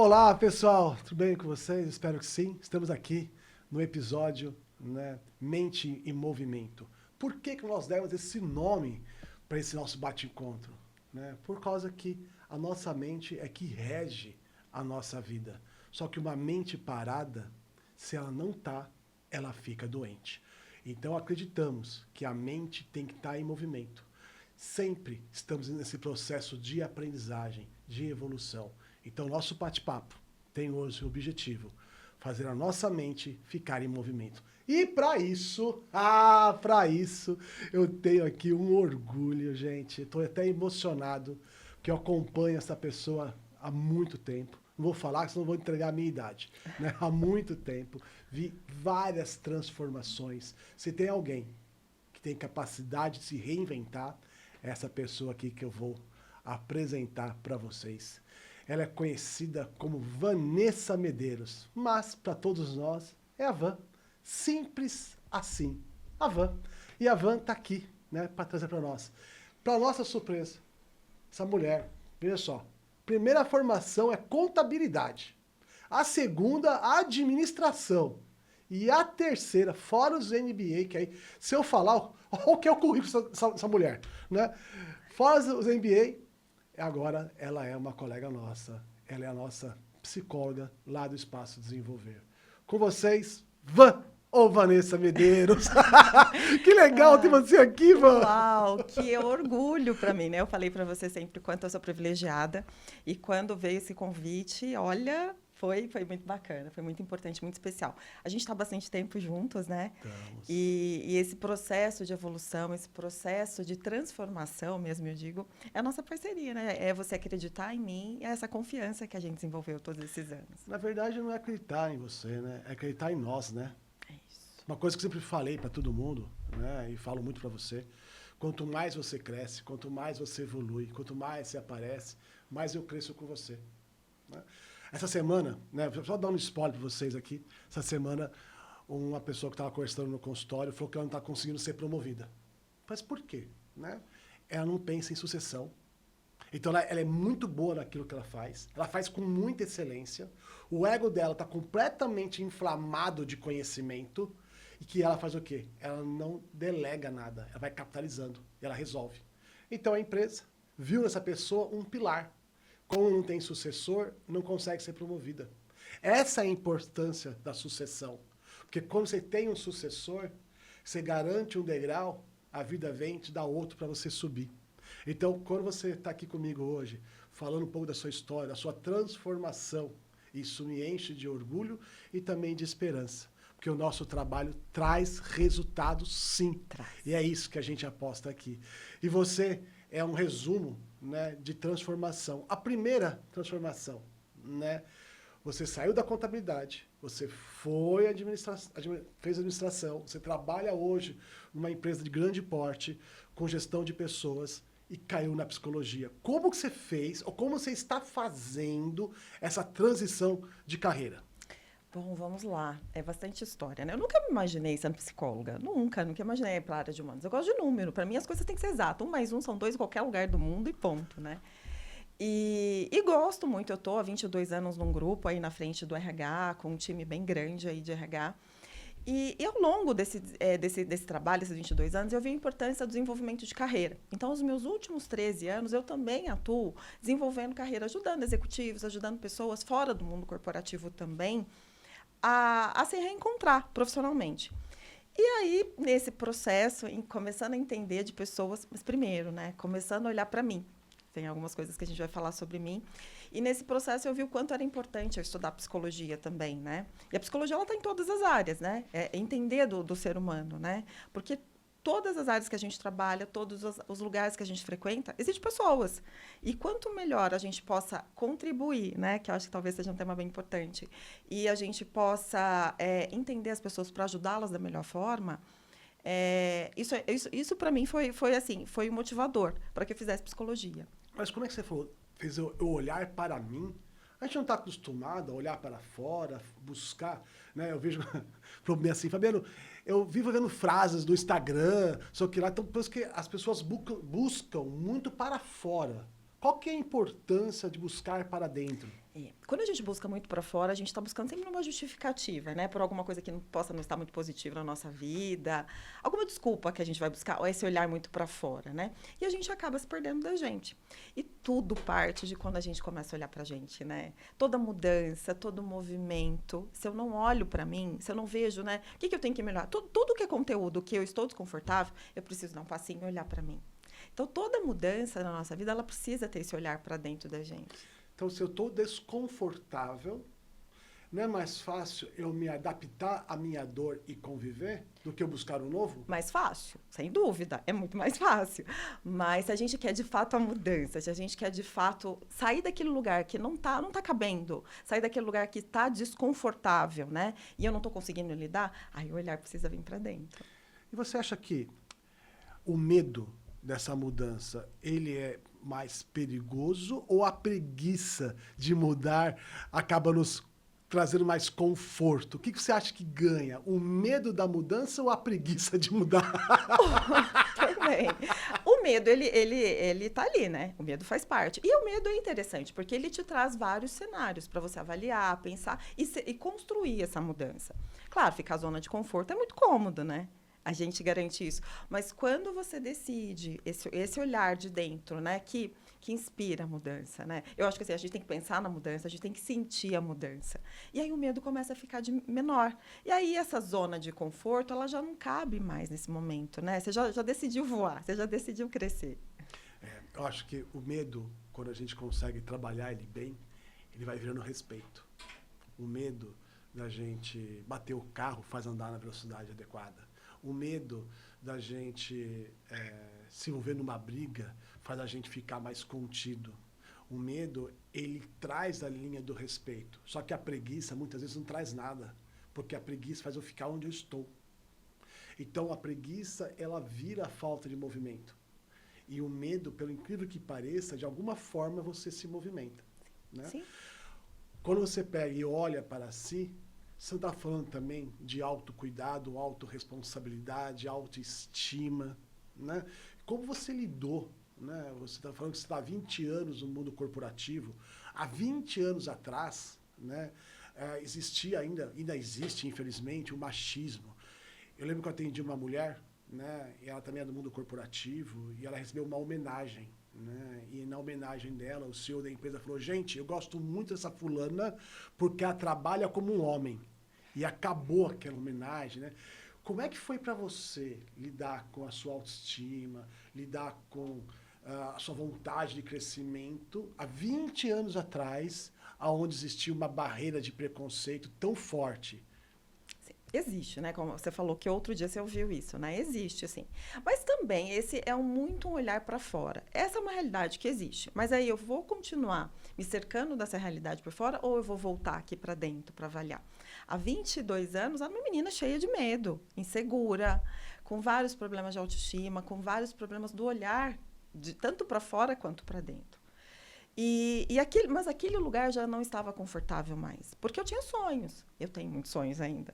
Olá, pessoal, tudo bem com vocês? Espero que sim. Estamos aqui no episódio, né, Mente em Movimento. Por que nós demos esse nome para esse nosso bate-encontro? Né? Por causa que a nossa mente é que rege a nossa vida. Só que uma mente parada, se ela não está, ela fica doente. Então acreditamos que a mente tem que estar em movimento. Sempre estamos nesse processo de aprendizagem, de evolução. Então, nosso bate-papo tem hoje o objetivo, fazer a nossa mente ficar em movimento. E para isso, eu tenho aqui um orgulho, gente. Estou até emocionado, porque eu acompanho essa pessoa há muito tempo. Não vou falar, senão vou entregar a minha idade. Né? Há muito tempo, vi várias transformações. Se tem alguém que tem capacidade de se reinventar, é essa pessoa aqui que eu vou apresentar para vocês. Ela é conhecida como Vanessa Medeiros, mas para todos nós é a Van. Simples assim, a Van. E a Van está aqui, né, para trazer para nós. Para nossa surpresa, essa mulher, veja só, primeira formação é contabilidade, a segunda, administração, e a terceira, fora os MBA, que aí, se eu falar, olha o que é o currículo dessa mulher, né? Fora os MBA, agora ela é uma colega nossa, ela é a nossa psicóloga lá do Espaço Desenvolver. Com vocês, Van ou Vanessa Medeiros. Que legal ter você aqui, Van. Uau, que orgulho para mim, né? Eu falei para você sempre quanto eu sou privilegiada e quando veio esse convite, olha, foi muito bacana, foi muito importante, muito especial. A gente está bastante tempo juntos, né? E esse processo de evolução, esse processo de transformação, mesmo eu digo, é a nossa parceria, né? É você acreditar em mim, é essa confiança que a gente desenvolveu todos esses anos. Na verdade, não é acreditar em você, né? É acreditar em nós, né? É isso. Uma coisa que eu sempre falei para todo mundo, né? E falo muito para você, quanto mais você cresce, quanto mais você evolui, quanto mais você aparece, mais eu cresço com você. Né? Essa semana, né, só dar um spoiler para vocês aqui, essa semana uma pessoa que estava conversando no consultório falou que ela não está conseguindo ser promovida. Mas por quê? Né? Ela não pensa em sucessão. Então ela é muito boa naquilo que ela faz com muita excelência, o ego dela está completamente inflamado de conhecimento, e que ela faz o quê? Ela não delega nada, ela vai capitalizando, e ela resolve. Então a empresa viu nessa pessoa um pilar. Como não tem sucessor, não consegue ser promovida. Essa é a importância da sucessão. Porque quando você tem um sucessor, você garante um degrau, a vida vem e te dá outro para você subir. Então, quando você está aqui comigo hoje, falando um pouco da sua história, da sua transformação, isso me enche de orgulho e também de esperança. Porque o nosso trabalho traz resultados, sim. E é isso que a gente aposta aqui. E você é um resumo, né, de transformação. A primeira transformação, né? Você saiu da contabilidade, você fez administração, você trabalha hoje numa empresa de grande porte, com gestão de pessoas, e caiu na psicologia. Como que você fez, ou como você está fazendo essa transição de carreira? Bom, vamos lá. É bastante história, né? Eu nunca me imaginei sendo psicóloga. Nunca imaginei para a área de humanos. Eu gosto de número. Para mim, as coisas têm que ser exatas. 1 mais 1 são 2 em qualquer lugar do mundo e ponto, né? E gosto muito. Eu estou há 22 anos num grupo aí na frente do RH, com um time bem grande aí de RH. E ao longo desse trabalho, esses 22 anos, eu vi a importância do desenvolvimento de carreira. Então, os meus últimos 13 anos, eu também atuo desenvolvendo carreira, ajudando executivos, ajudando pessoas fora do mundo corporativo também, a se reencontrar profissionalmente. E aí, nesse processo, começando a entender de pessoas, mas primeiro, né, começando a olhar para mim. Tem algumas coisas que a gente vai falar sobre mim. E nesse processo eu vi o quanto era importante eu estudar psicologia também, né? E a psicologia, ela está em todas as áreas, né? É entender do ser humano, né? Porque todas as áreas que a gente trabalha, todos os lugares que a gente frequenta, existem pessoas. E quanto melhor a gente possa contribuir, né? Que eu acho que talvez seja um tema bem importante, e a gente possa entender as pessoas para ajudá-las da melhor forma, isso para mim foi um motivador para que eu fizesse psicologia. Mas como é que você fez eu olhar para mim? A gente não está acostumado a olhar para fora, buscar, né? Eu vejo problema assim, Fabiano, eu vivo vendo frases do Instagram, só que lá, então, por isso que as pessoas buscam muito para fora. Qual que é a importância de buscar para dentro? Quando a gente busca muito para fora, a gente está buscando sempre uma justificativa, né? Por alguma coisa que não possa não estar muito positiva na nossa vida, alguma desculpa que a gente vai buscar, ou esse olhar muito para fora, né? E a gente acaba se perdendo da gente. E tudo parte de quando a gente começa a olhar para a gente, né? Toda mudança, todo movimento, se eu não olho para mim, se eu não vejo, né? O que eu tenho que melhorar? Tudo que é conteúdo que eu estou desconfortável, eu preciso dar um passinho e olhar para mim. Então, toda mudança na nossa vida, ela precisa ter esse olhar para dentro da gente. Então, se eu estou desconfortável, não é mais fácil eu me adaptar à minha dor e conviver do que eu buscar o novo? Mais fácil, sem dúvida, é muito mais fácil. Mas se a gente quer de fato a mudança, se a gente quer de fato sair daquele lugar que não tá cabendo, sair daquele lugar que está desconfortável, né? E eu não estou conseguindo lidar, aí o olhar precisa vir para dentro. E você acha que o medo dessa mudança, ele é mais perigoso ou a preguiça de mudar acaba nos trazendo mais conforto? O que você acha que ganha? O medo da mudança ou a preguiça de mudar? Também. O medo, ele tá ali, né? O medo faz parte. E o medo é interessante, porque ele te traz vários cenários para você avaliar, pensar e construir essa mudança. Claro, ficar na zona de conforto é muito cômodo, né? A gente garante isso. Mas quando você decide, esse olhar de dentro, né, que inspira a mudança, né? Eu acho que assim, a gente tem que pensar na mudança, a gente tem que sentir a mudança. E aí o medo começa a ficar menor. E aí essa zona de conforto, ela já não cabe mais nesse momento, né? Você já decidiu voar, você já decidiu crescer. Eu acho que o medo, quando a gente consegue trabalhar ele bem, ele vai virando respeito. O medo da gente bater o carro faz andar na velocidade adequada. O medo da gente se envolver numa briga faz a gente ficar mais contido. O medo, ele traz a linha do respeito. Só que a preguiça, muitas vezes, não traz nada. Porque a preguiça faz eu ficar onde eu estou. Então, a preguiça, ela vira a falta de movimento. E o medo, pelo incrível que pareça, de alguma forma você se movimenta. Né? Sim. Quando você pega e olha para si, você está falando também de autocuidado, autorresponsabilidade, autoestima, né? Como você lidou, né? Você está falando que você está há 20 anos no mundo corporativo. Há 20 anos atrás, né, existia ainda existe, infelizmente, o machismo. Eu lembro que eu atendi uma mulher, né, e ela também é do mundo corporativo, e ela recebeu uma homenagem. Né? E na homenagem dela, o CEO da empresa falou: gente, eu gosto muito dessa fulana porque ela trabalha como um homem. E acabou aquela homenagem, né? Como é que foi para você lidar com a sua autoestima, lidar com a sua vontade de crescimento há 20 anos atrás, onde existia uma barreira de preconceito tão forte? Existe, né? Como você falou que outro dia você ouviu isso, né? Existe, assim. Mas também esse é muito um olhar para fora. Essa é uma realidade que existe. Mas aí eu vou continuar me cercando dessa realidade por fora ou eu vou voltar aqui para dentro para avaliar? Há 22 anos, era uma menina cheia de medo, insegura, com vários problemas de autoestima, com vários problemas do olhar, tanto para fora quanto para dentro. Mas aquele lugar já não estava confortável mais, porque eu tinha sonhos. Eu tenho muitos sonhos ainda.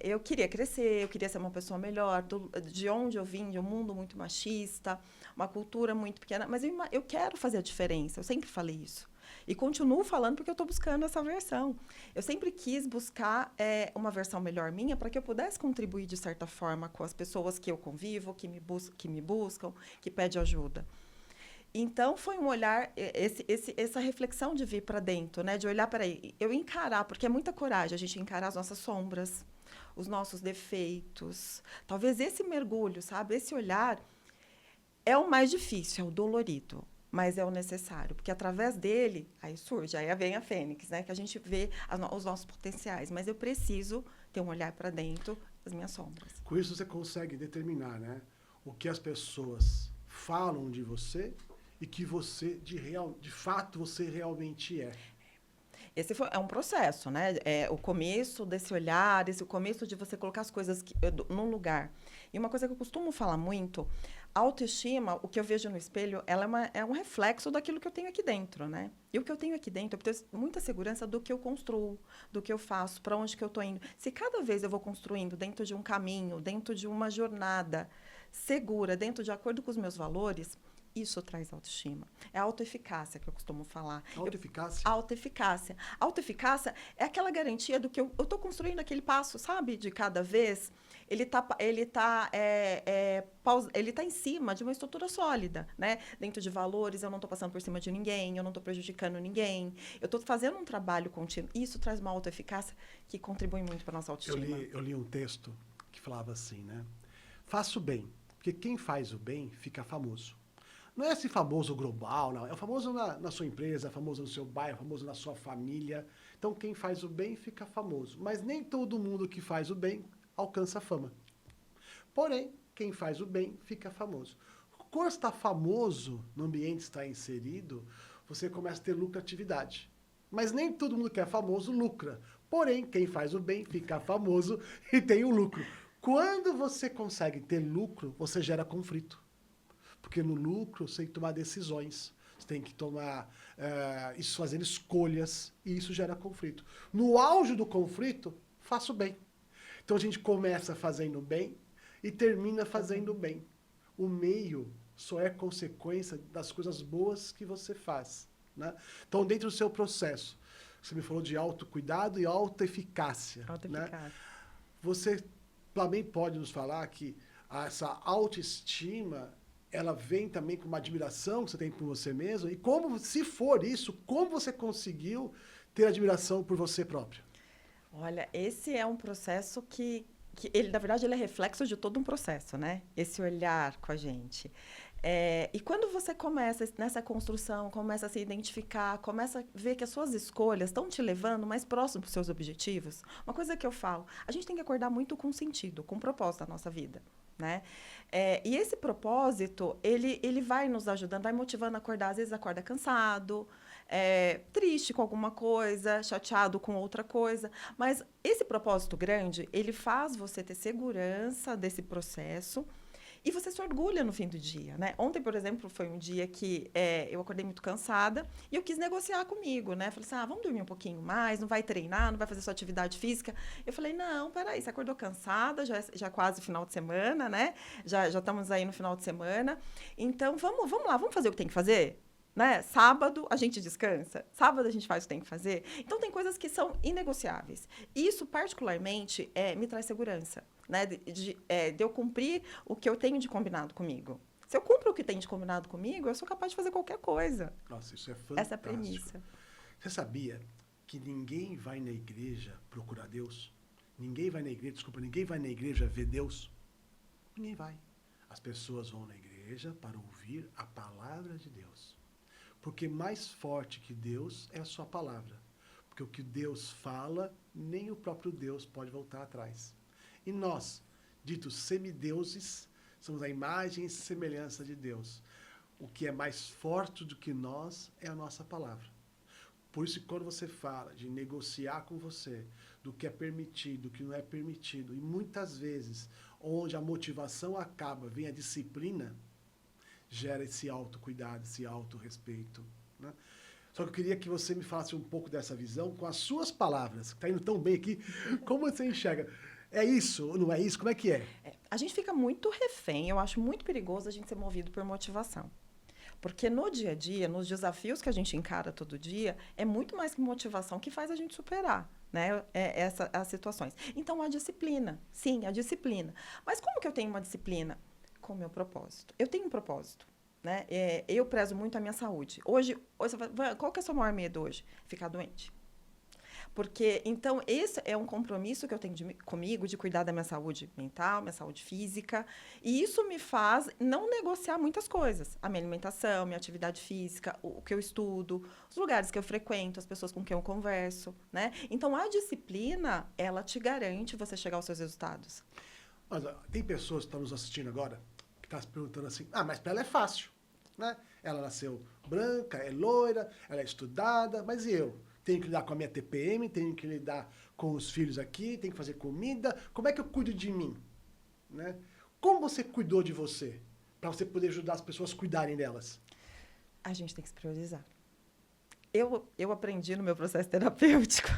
Eu queria crescer, eu queria ser uma pessoa melhor. De onde eu vim, de um mundo muito machista, uma cultura muito pequena. Mas eu quero fazer a diferença, eu sempre falei isso. E continuo falando porque eu estou buscando essa versão. Eu sempre quis buscar uma versão melhor minha para que eu pudesse contribuir, de certa forma, com as pessoas que eu convivo, que me buscam, que pedem ajuda. Então, foi um olhar, essa reflexão de vir para dentro, né? De olhar para aí, eu encarar, porque é muita coragem a gente encarar as nossas sombras, os nossos defeitos. Talvez esse mergulho, sabe? Esse olhar é o mais difícil, é o dolorido, mas é o necessário. Porque através dele, aí surge, aí vem a fênix, né? Que a gente vê os nossos potenciais. Mas eu preciso ter um olhar para dentro das minhas sombras. Com isso você consegue determinar, né, o que as pessoas falam de você e que você, de fato, você realmente é. Esse é um processo, né? O começo desse olhar, o começo de você colocar as coisas num lugar. E uma coisa que eu costumo falar muito, a autoestima, o que eu vejo no espelho, ela é um reflexo daquilo que eu tenho aqui dentro, né? E o que eu tenho aqui dentro, eu tenho muita segurança do que eu construo, do que eu faço, para onde que eu estou indo. Se cada vez eu vou construindo dentro de um caminho, dentro de uma jornada segura, de acordo com os meus valores, Isso traz autoestima. É a autoeficácia que eu costumo falar. Autoeficácia? Autoeficácia. Autoeficácia é aquela garantia do que eu estou construindo aquele passo, sabe? De cada vez. Ele tá em cima de uma estrutura sólida, né? Dentro de valores, eu não estou passando por cima de ninguém, eu não estou prejudicando ninguém. Eu estou fazendo um trabalho contínuo. Isso traz uma autoeficácia que contribui muito para a nossa autoestima. Eu li um texto que falava assim, né? Faça o bem, porque quem faz o bem fica famoso. Não é esse famoso global, não. É o famoso na sua empresa, é famoso no seu bairro, é famoso na sua família. Então, quem faz o bem fica famoso. Mas nem todo mundo que faz o bem alcança fama. Porém, quem faz o bem fica famoso. Quando está famoso no ambiente que está inserido, você começa a ter lucratividade. Mas nem todo mundo que é famoso lucra. Porém, quem faz o bem fica famoso e tem o lucro. Quando você consegue ter lucro, você gera conflito. Porque no lucro você tem que tomar decisões. Você tem que tomar, fazer escolhas, e isso gera conflito. No auge do conflito, faça o bem. Então a gente começa fazendo bem e termina fazendo bem. O meio só é consequência das coisas boas que você faz, né? Então, dentro do seu processo, você me falou de autocuidado e autoeficácia. Autoeficácia. Né? Você também pode nos falar que essa autoestima, ela vem também com uma admiração que você tem por você mesmo, e como, se for isso, como você conseguiu ter admiração por você próprio? Olha, esse é um processo que ele, na verdade, ele é reflexo de todo um processo, né? Esse olhar com a gente. E quando você começa nessa construção, começa a se identificar, começa a ver que as suas escolhas estão te levando mais próximo dos seus objetivos, uma coisa que eu falo, a gente tem que acordar muito com sentido, com propósito da nossa vida, né? E esse propósito, ele vai nos ajudando, vai motivando a acordar. Às vezes acorda cansado, triste com alguma coisa, chateado com outra coisa. Mas esse propósito grande, ele faz você ter segurança desse processo e você se orgulha no fim do dia, né? Ontem, por exemplo, foi um dia que eu acordei muito cansada e eu quis negociar comigo, né? Falei assim, vamos dormir um pouquinho mais, não vai treinar, não vai fazer sua atividade física. Eu falei, não, peraí, você acordou cansada, já é quase final de semana, né? Já estamos aí no final de semana. Então, vamos lá, vamos fazer o que tem que fazer? Né? Sábado a gente descansa, sábado a gente faz o que tem que fazer. Então, tem coisas que são inegociáveis. Isso, particularmente, me traz segurança, né? De eu cumprir o que eu tenho de combinado comigo. Se eu cumpro o que tem de combinado comigo, eu sou capaz de fazer qualquer coisa. Nossa, isso é fantástico. Essa é a premissa. Você sabia que ninguém vai na igreja procurar Deus? Ninguém vai na igreja ver Deus? Ninguém vai. As pessoas vão na igreja para ouvir a palavra de Deus. Porque mais forte que Deus é a sua palavra. Porque o que Deus fala, nem o próprio Deus pode voltar atrás. E nós, ditos semideuses, somos a imagem e semelhança de Deus. O que é mais forte do que nós é a nossa palavra. Por isso, quando você fala de negociar com você, do que é permitido, do que não é permitido, e muitas vezes, onde a motivação acaba, vem a disciplina, gera esse autocuidado, esse autorrespeito, né? Só que eu queria que você me falasse um pouco dessa visão com as suas palavras, que está indo tão bem aqui. Como você enxerga? É isso ou não é isso? Como é que é? A gente fica muito refém, eu acho muito perigoso a gente ser movido por motivação. Porque no dia a dia, nos desafios que a gente encara todo dia, é muito mais que motivação que faz a gente superar, né? As situações. Então, a disciplina. Sim, a disciplina. Mas como que eu tenho uma disciplina? Com o meu propósito. Eu tenho um propósito, né? Eu prezo muito a minha saúde. Hoje você fala, qual que é o seu maior medo hoje? Ficar doente. Porque, então, esse é um compromisso que eu tenho comigo de cuidar da minha saúde mental, minha saúde física. E isso me faz não negociar muitas coisas. A minha alimentação, minha atividade física, o que eu estudo, os lugares que eu frequento, as pessoas com quem eu converso, né? Então, a disciplina, ela te garante você chegar aos seus resultados. Mas tem pessoas que estão nos assistindo agora que estão se perguntando assim, mas para ela é fácil, né? Ela nasceu branca, é loira, ela é estudada, mas e eu? Tenho que lidar com a minha TPM, tenho que lidar com os filhos aqui, tenho que fazer comida. Como é que eu cuido de mim? Né? Como você cuidou de você? Para você poder ajudar as pessoas a cuidarem delas. A gente tem que se priorizar. Eu aprendi no meu processo terapêutico.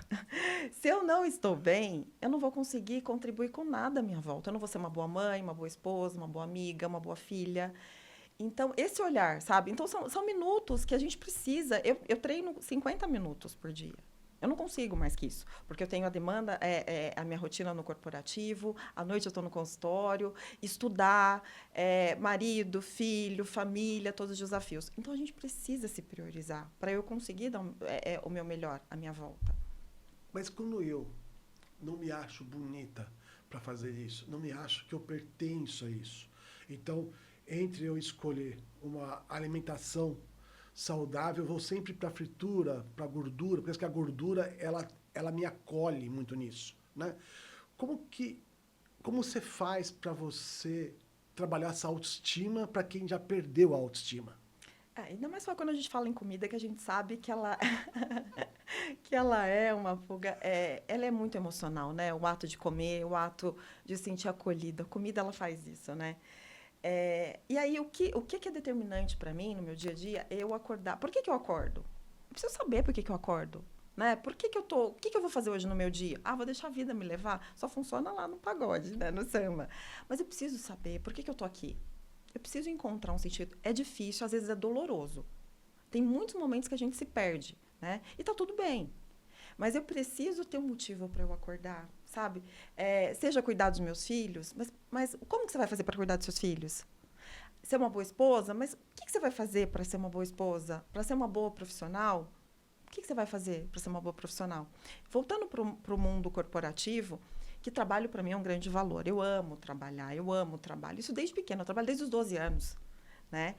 Se eu não estou bem, eu não vou conseguir contribuir com nada à minha volta. Eu não vou ser uma boa mãe, uma boa esposa, uma boa amiga, uma boa filha. Então, esse olhar, sabe? Então, são minutos que a gente precisa. Eu treino 50 minutos por dia. Eu não consigo mais que isso, porque eu tenho a demanda, a minha rotina no corporativo, à noite eu estou no consultório, estudar, marido, filho, família, todos os desafios. Então, a gente precisa se priorizar para eu conseguir dar o meu melhor à minha volta. Mas quando eu não me acho bonita para fazer isso, não me acho que eu pertenço a isso. Então, entre eu escolher uma alimentação saudável, eu vou sempre para a fritura, para a gordura, porque a gordura ela me acolhe muito nisso, né? Como você faz para você trabalhar essa autoestima para quem já perdeu a autoestima? Ainda mais só quando a gente fala em comida, que a gente sabe que ela, que ela é uma fuga. Ela é muito emocional, né? O ato de comer, o ato de se sentir acolhida. A comida, ela faz isso, né? E aí, o que é determinante para mim no meu dia a dia é eu acordar. Por que eu acordo? Eu preciso saber por que eu acordo. Né? O que eu vou fazer hoje no meu dia? Vou deixar a vida me levar? Só funciona lá no pagode, né? No samba. Mas eu preciso saber por que eu tô aqui. Eu preciso encontrar um sentido. É difícil, às vezes é doloroso. Tem muitos momentos que a gente se perde, né? E tá tudo bem. Mas eu preciso ter um motivo para eu acordar, sabe? Seja cuidar dos meus filhos, mas como que você vai fazer para cuidar dos seus filhos? Ser uma boa esposa, mas o que você vai fazer para ser uma boa esposa? Para ser uma boa profissional? O que você vai fazer para ser uma boa profissional? Voltando para o mundo corporativo, que trabalho para mim é um grande valor. Eu amo trabalhar, eu amo trabalho. Isso desde pequena, eu trabalho desde os 12 anos, né?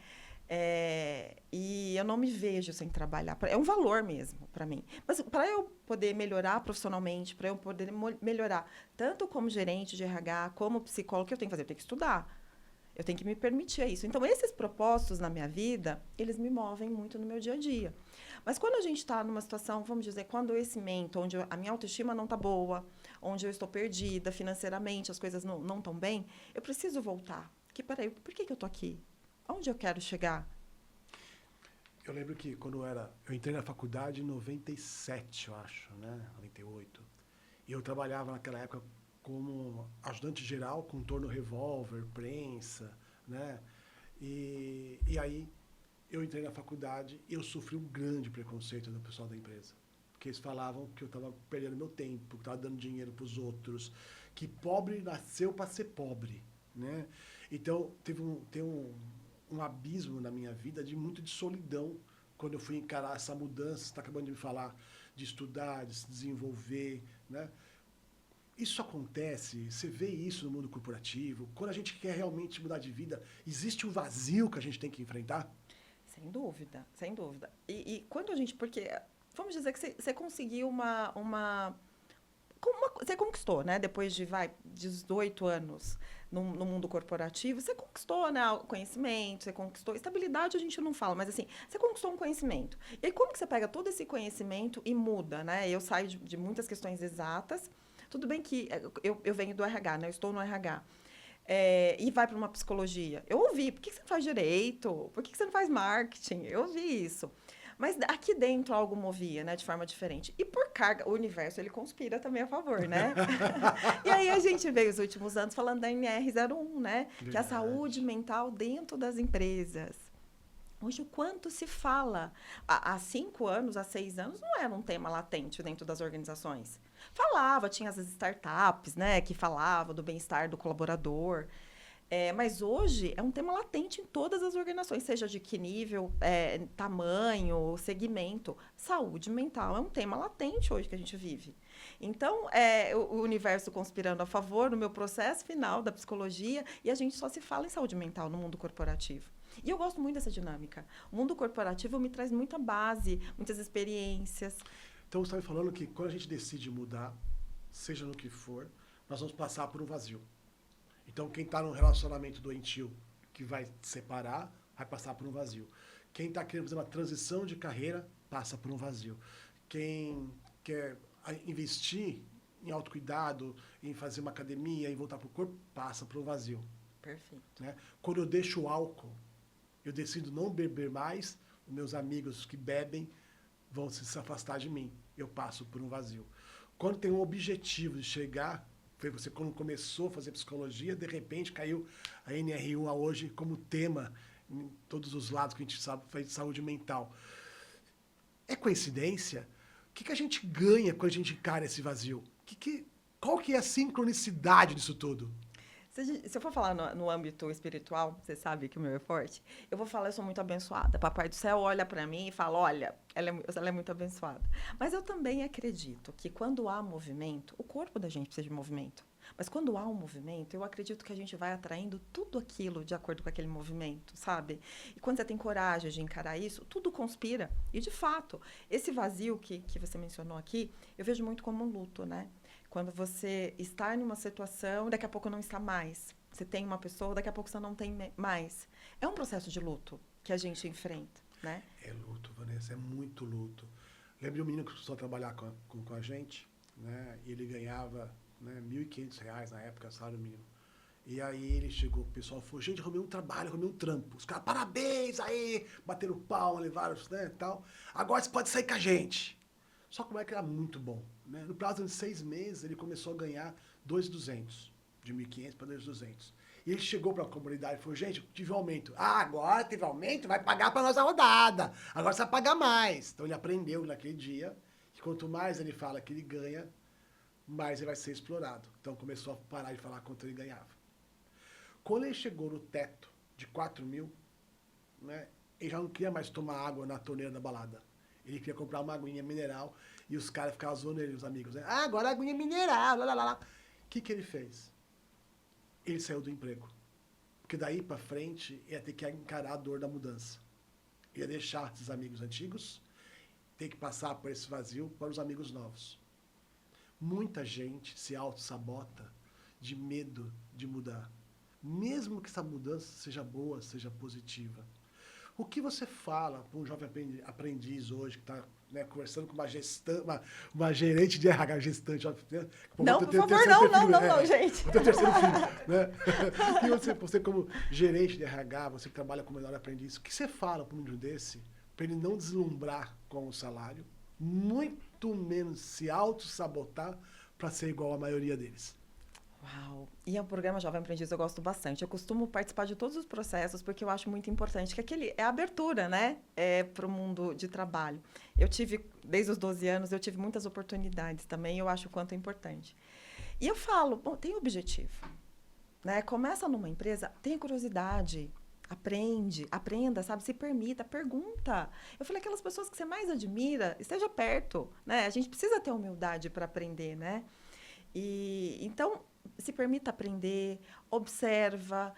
E eu não me vejo sem trabalhar. É um valor mesmo para mim. Mas para eu poder melhorar profissionalmente, para eu poder melhorar tanto como gerente de RH, como psicólogo, o que eu tenho que fazer? Eu tenho que estudar. Eu tenho que me permitir isso. Então, esses propósitos na minha vida, eles me movem muito no meu dia a dia. Mas quando a gente está numa situação, vamos dizer, com adoecimento, onde a minha autoestima não está boa, onde eu estou perdida financeiramente, as coisas não estão bem, eu preciso voltar. Peraí, por que eu estou aqui? Aonde eu quero chegar? Eu lembro que quando eu entrei na faculdade em 97, eu acho, né? 98. E eu trabalhava naquela época como ajudante geral com torno revólver, prensa, né? E aí eu entrei na faculdade e eu sofri um grande preconceito do pessoal da empresa. Porque eles falavam que eu estava perdendo meu tempo, que estava dando dinheiro para os outros, que pobre nasceu para ser pobre, né? Então, tem um abismo na minha vida muito de solidão quando eu fui encarar essa mudança, você está acabando de me falar, de estudar, de se desenvolver, né? Isso acontece, você vê isso no mundo corporativo. Quando a gente quer realmente mudar de vida, existe um vazio que a gente tem que enfrentar? Sem dúvida, sem dúvida. E quando a gente... Porque, vamos dizer que você conseguiu você conquistou, né? Depois de 18 anos no mundo corporativo, você conquistou, né, o conhecimento, você conquistou... Estabilidade a gente não fala, mas assim, você conquistou um conhecimento. E aí, como que você pega todo esse conhecimento e muda, né? Eu saio de muitas questões exatas. Tudo bem que eu venho do RH, né? Eu estou no RH. E vai para uma psicologia. Eu ouvi, por que você não faz direito? Por que você não faz marketing? Eu ouvi isso. Mas aqui dentro algo movia, né, de forma diferente. E por carga, o universo, ele conspira também a favor, né? E aí a gente veio os últimos anos falando da NR01, né? Verdade. Que é a saúde mental dentro das empresas. Hoje, o quanto se fala? Há 5 anos, há 6 anos, não era um tema latente dentro das organizações. Falava, tinha as startups, né, que falavam do bem-estar do colaborador. Mas hoje é um tema latente em todas as organizações, seja de que nível, tamanho, segmento. Saúde mental é um tema latente hoje que a gente vive. Então, o universo conspirando a favor no meu processo final da psicologia, e a gente só se fala em saúde mental no mundo corporativo. E eu gosto muito dessa dinâmica. O mundo corporativo me traz muita base, muitas experiências. Então, você está me falando que quando a gente decide mudar, seja no que for, nós vamos passar por um vazio. Então, quem está num relacionamento doentio que vai se separar, vai passar por um vazio. Quem está querendo fazer uma transição de carreira, passa por um vazio. Quem quer investir em autocuidado, em fazer uma academia, em voltar para o corpo, passa por um vazio. Perfeito. Né? Quando eu deixo o álcool, eu decido não beber mais, os meus amigos que bebem vão se afastar de mim. Eu passo por um vazio. Quando tem um objetivo de chegar, foi você quando começou a fazer psicologia, de repente caiu a NR1 hoje como tema em todos os lados que a gente sabe, faz de saúde mental. É coincidência? O que a gente ganha quando a gente encara esse vazio? Qual que é a sincronicidade disso tudo? Se eu for falar no âmbito espiritual, você sabe que o meu é forte, eu vou falar, eu sou muito abençoada. Papai do céu olha para mim e fala, olha, ela é muito abençoada. Mas eu também acredito que quando há movimento, o corpo da gente precisa de movimento. Mas quando há um movimento, eu acredito que a gente vai atraindo tudo aquilo de acordo com aquele movimento, sabe? E quando você tem coragem de encarar isso, tudo conspira. E, de fato, esse vazio que você mencionou aqui, eu vejo muito como um luto, né? Quando você está em uma situação, daqui a pouco não está mais. Você tem uma pessoa, daqui a pouco você não tem mais. É um processo de luto que a gente enfrenta, né? É luto, Vanessa, é muito luto. Lembro de um menino que começou a trabalhar com a gente, né? E ele ganhava, né, R$ 1.500 na época, salário mínimo. E aí ele chegou, o pessoal falou, gente, arrumei um trabalho, arrumei um trampo. Os caras, parabéns aí, bateram palma, levaram, né, tal. Agora você pode sair com a gente. Só que o moleque era muito bom, né? No prazo de 6 meses, ele começou a ganhar 2.200, de 1.500 para 2.200. E ele chegou para a comunidade e falou, gente, tive um aumento. Ah, agora teve aumento, vai pagar para nós a rodada. Agora você vai pagar mais. Então ele aprendeu naquele dia que quanto mais ele fala que ele ganha, mais ele vai ser explorado. Então começou a parar de falar quanto ele ganhava. Quando ele chegou no teto de 4.000, né, ele já não queria mais tomar água na torneira da balada. Ele queria comprar uma aguinha mineral e os caras ficavam zoando ele, os amigos, né? Ah, agora aguinha mineral, lá, lá, lá. O que ele fez? Ele saiu do emprego. Porque daí pra frente ia ter que encarar a dor da mudança. Ia deixar esses amigos antigos, ter que passar por esse vazio para os amigos novos. Muita gente se auto-sabota de medo de mudar. Mesmo que essa mudança seja boa, seja positiva. O que você fala para um jovem aprendiz hoje que está, né, conversando com uma gerente de RH gestante? Né? Não, por favor, não, gente. Vou ter terceiro filho. Né? E você, como gerente de RH, você que trabalha com o melhor aprendiz, o que você fala para um menino desse para ele não deslumbrar com o salário, muito menos se auto-sabotar para ser igual à maioria deles? Uau! E o programa Jovem Aprendiz eu gosto bastante. Eu costumo participar de todos os processos porque eu acho muito importante que aquele é a abertura, né, para o mundo de trabalho. Eu tive, desde os 12 anos, eu tive muitas oportunidades também, eu acho o quanto é importante. E eu falo, bom, tem objetivo, né? Começa numa empresa, tenha curiosidade, aprenda, sabe? Se permita, pergunta. Eu falei, aquelas pessoas que você mais admira, esteja perto, né? A gente precisa ter humildade para aprender, né? E então se permita aprender, observa.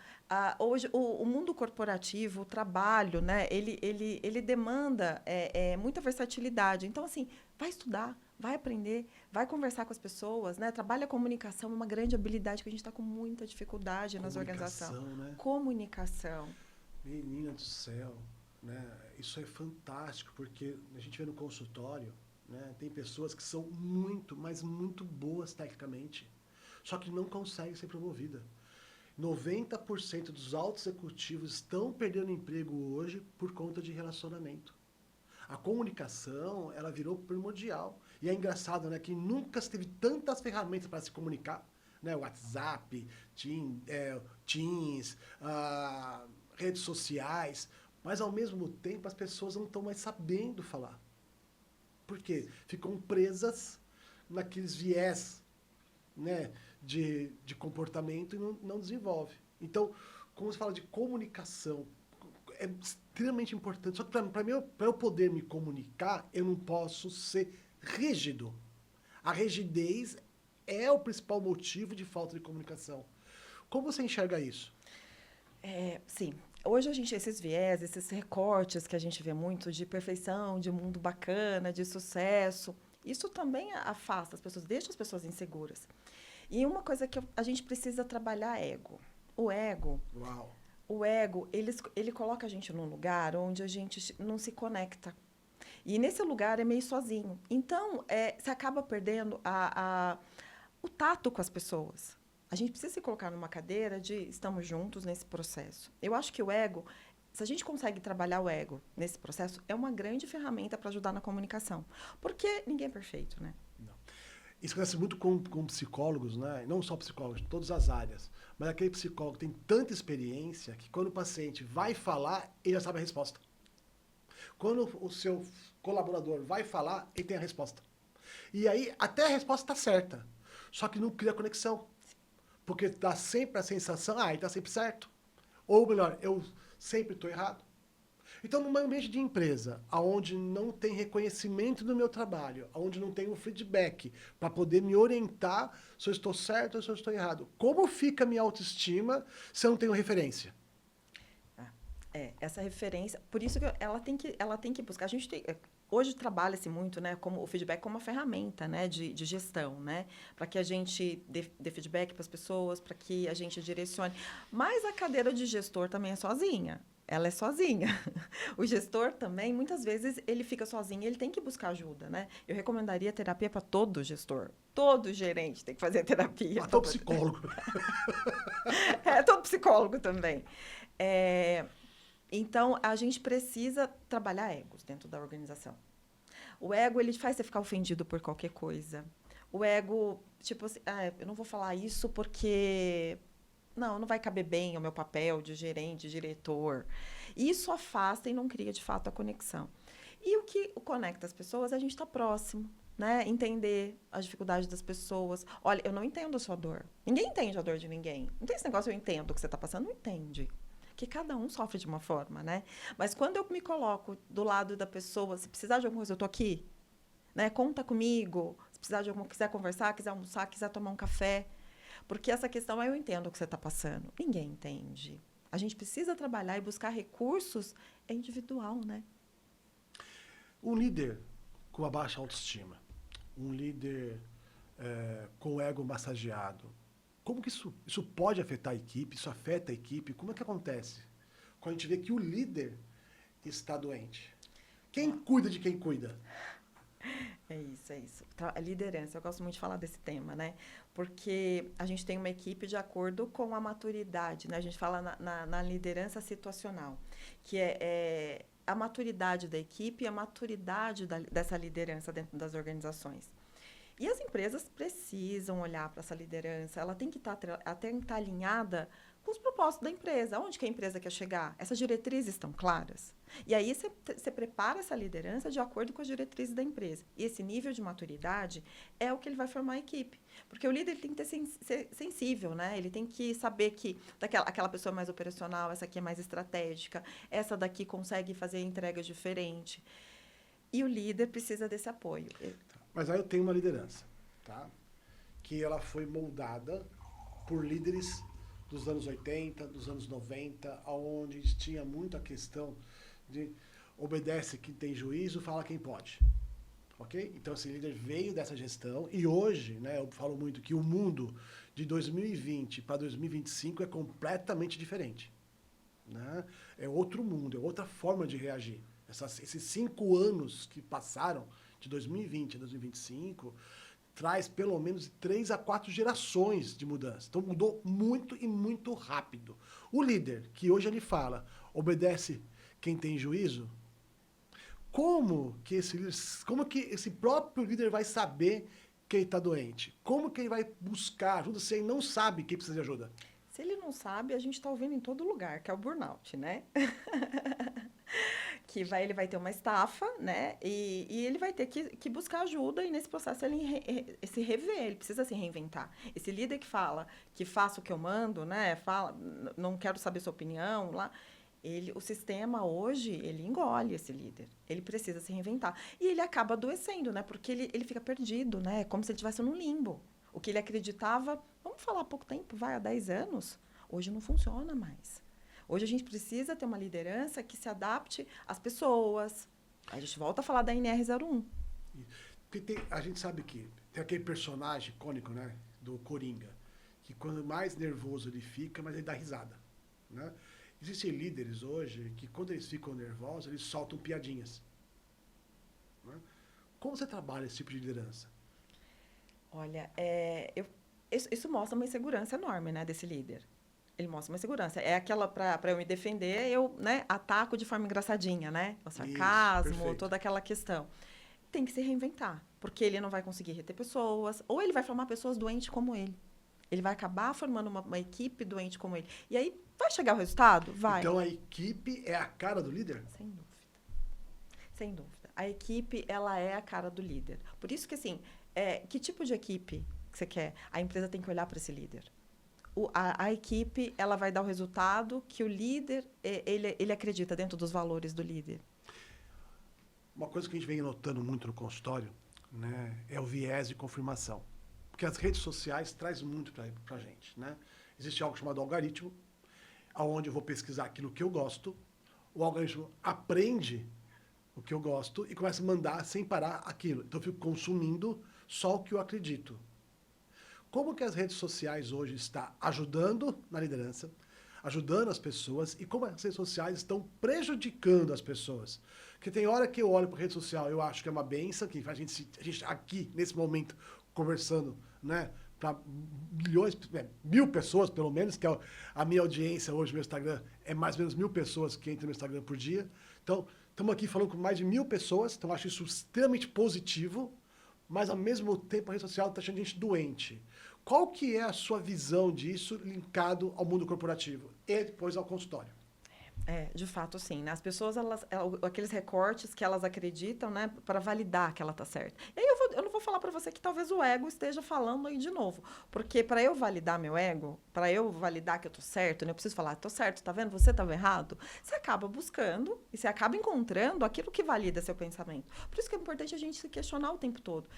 Hoje, o mundo corporativo, o trabalho, né, ele demanda muita versatilidade. Então, assim, vai estudar, vai aprender, vai conversar com as pessoas, né? Trabalha a comunicação, é uma grande habilidade que a gente está com muita dificuldade nas organizações. Né? Comunicação. Menina do céu, né? Isso é fantástico, porque a gente vê no consultório, né, tem pessoas que são muito, mas muito boas tecnicamente, só que não conseguem ser promovida. 90% dos altos executivos estão perdendo emprego hoje por conta de relacionamento. A comunicação, ela virou primordial. E é engraçado, né, que nunca se teve tantas ferramentas para se comunicar, né, WhatsApp, Teams, redes sociais, mas ao mesmo tempo as pessoas não estão mais sabendo falar. Por quê? Ficam presas naqueles viés, né, de comportamento e não desenvolve. Então, como você fala de comunicação, é extremamente importante. Só que para eu poder me comunicar, eu não posso ser rígido. A rigidez é o principal motivo de falta de comunicação. Como você enxerga isso? Sim. Hoje, esses viés, esses recortes que a gente vê muito de perfeição, de mundo bacana, de sucesso, isso também afasta as pessoas, deixa as pessoas inseguras. E uma coisa que a gente precisa trabalhar é ego. O ego, Uau. ele coloca a gente num lugar onde a gente não se conecta. E nesse lugar é meio sozinho. Então, você acaba perdendo o tato com as pessoas. A gente precisa se colocar numa cadeira de estamos juntos nesse processo. Eu acho que o ego, se a gente consegue trabalhar o ego nesse processo, é uma grande ferramenta para ajudar na comunicação. Porque ninguém é perfeito, né? Não. Isso acontece muito com psicólogos, né? Não só psicólogos, de todas as áreas. Mas aquele psicólogo tem tanta experiência que quando o paciente vai falar, ele já sabe a resposta. Quando o seu colaborador vai falar, ele tem a resposta. E aí, até a resposta está certa. Só que não cria conexão. Porque dá sempre a sensação, ele está sempre certo. Ou melhor, eu sempre estou errado. Então, num ambiente de empresa, onde não tem reconhecimento do meu trabalho, onde não tem um feedback para poder me orientar se eu estou certo ou se eu estou errado, como fica a minha autoestima se eu não tenho referência? Essa referência, por isso que ela tem que buscar. A gente hoje trabalha-se muito, né, como o feedback como uma ferramenta, né, de gestão, né, para que a gente dê feedback para as pessoas, para que a gente direcione. Mas a cadeira de gestor também é sozinha. Ela é sozinha. O gestor também, muitas vezes, ele fica sozinho, ele tem que buscar ajuda, né? Eu recomendaria terapia para todo gestor. Todo gerente tem que fazer terapia. Até o psicólogo. Todo psicólogo também. Então, a gente precisa trabalhar egos dentro da organização. O ego, ele faz você ficar ofendido por qualquer coisa. O ego, tipo assim, eu não vou falar isso porque... não vai caber bem ao meu papel de gerente, de diretor. Isso afasta e não cria, de fato, a conexão. E o que conecta as pessoas é a gente estar próximo, né? Entender as dificuldades das pessoas. Olha, eu não entendo a sua dor. Ninguém entende a dor de ninguém. Não tem esse negócio, eu entendo o que você está passando. Não entende. Porque cada um sofre de uma forma, né? Mas quando eu me coloco do lado da pessoa, se precisar de alguma coisa, eu estou aqui. Né? Conta comigo. Se precisar de alguma coisa, quiser conversar, quiser almoçar, quiser tomar um café. Porque essa questão eu entendo o que você está passando. Ninguém entende. A gente precisa trabalhar e buscar recursos individual, né? Um líder com a baixa autoestima, um líder com o ego massageado, como que isso pode afetar a equipe? Isso afeta a equipe? Como é que acontece? Quando a gente vê que o líder está doente. Quem cuida de quem cuida? É isso. A liderança, eu gosto muito de falar desse tema, né? Porque a gente tem uma equipe de acordo com a maturidade, né? A gente fala na liderança situacional, que é a maturidade da equipe e a maturidade dessa liderança dentro das organizações. E as empresas precisam olhar para essa liderança, ela tem que estar alinhada com os propósitos da empresa. Onde que a empresa quer chegar? Essas diretrizes estão claras? E aí você prepara essa liderança de acordo com as diretrizes da empresa. E esse nível de maturidade é o que ele vai formar a equipe. Porque o líder tem que ser sensível, né? Ele tem que saber que aquela pessoa é mais operacional, essa aqui é mais estratégica, essa daqui consegue fazer entregas diferentes. E o líder precisa desse apoio. Mas aí eu tenho uma liderança, tá? Que ela foi moldada por líderes dos anos 80, dos anos 90, onde tinha muito a questão de obedece quem tem juízo, fala quem pode. Ok? Então, esse líder veio dessa gestão e hoje, né, eu falo muito que o mundo de 2020 para 2025 é completamente diferente. Né? É outro mundo, é outra forma de reagir. Esses 5 anos que passaram, de 2020 a 2025, traz pelo menos 3 a 4 gerações de mudança. Então mudou muito e muito rápido. O líder, que hoje ele fala, obedece quem tem juízo, como que esse próprio líder vai saber que ele está doente? Como que ele vai buscar ajuda se ele não sabe que precisa de ajuda? Se ele não sabe, a gente está ouvindo em todo lugar, que é o burnout, né? Ele vai ter uma estafa, né? E ele vai ter que buscar ajuda e nesse processo ele se rever, ele precisa se reinventar. Esse líder que fala que faça o que eu mando, né? Fala, não quero saber sua opinião, lá. O sistema hoje, ele engole esse líder. Ele precisa se reinventar. E ele acaba adoecendo, né? Porque ele fica perdido, né? Como se ele estivesse num limbo. O que ele acreditava, vamos falar há pouco tempo, há 10 anos, hoje não funciona mais. Hoje a gente precisa ter uma liderança que se adapte às pessoas. A gente volta a falar da NR01. A gente sabe que tem aquele personagem icônico, né, do Coringa, que quando mais nervoso ele fica, mais ele dá risada. Né? Existem líderes hoje que quando eles ficam nervosos, eles soltam piadinhas. Né? Como você trabalha esse tipo de liderança? Olha, isso mostra uma insegurança enorme, né, desse líder. Ele mostra uma insegurança. É aquela, para eu me defender, eu, né, ataco de forma engraçadinha, né? O sarcasmo, toda aquela questão. tem que se reinventar, porque ele não vai conseguir reter pessoas, ou ele vai formar pessoas doentes como ele. Ele vai acabar formando uma equipe doente como ele. E aí, vai chegar o resultado? Vai. Então, a equipe é a cara do líder? Sem dúvida. Sem dúvida. A equipe, ela é a cara do líder. Por isso que, assim, que tipo de equipe que você quer? A empresa tem que olhar para esse líder. A equipe, ela vai dar o resultado que o líder, ele acredita dentro dos valores do líder. Uma coisa que a gente vem notando muito no consultório, né, é o viés de confirmação. Porque as redes sociais trazem muito para a gente, né? Existe algo chamado algoritmo, onde eu vou pesquisar aquilo que eu gosto, o algoritmo aprende o que eu gosto e começa a mandar sem parar aquilo. Então, eu fico consumindo só o que eu acredito. Como que as redes sociais hoje estão ajudando na liderança, ajudando as pessoas, e como as redes sociais estão prejudicando as pessoas? Porque tem hora que eu olho para a rede social, eu acho que é uma benção, que a gente aqui, nesse momento, conversando, né, para milhões, 1.000 pessoas, pelo menos, que é a minha audiência hoje no meu Instagram, é mais ou menos 1.000 pessoas que entram no Instagram por dia. Então, estamos aqui falando com mais de 1.000 pessoas, então eu acho isso extremamente positivo, mas, ao mesmo tempo, a rede social está deixando a gente doente. Qual que é a sua visão disso linkado ao mundo corporativo e depois ao consultório? De fato, sim. Né? As pessoas, aqueles recortes que elas acreditam, né, para validar que ela está certa. E aí eu não vou falar para você que talvez o ego esteja falando aí de novo. Porque para eu validar meu ego, para eu validar que eu estou certo, né, eu preciso falar, estou certo, tá vendo? Você estava errado. Você acaba buscando e você acaba encontrando aquilo que valida seu pensamento. Por isso que é importante a gente se questionar o tempo todo.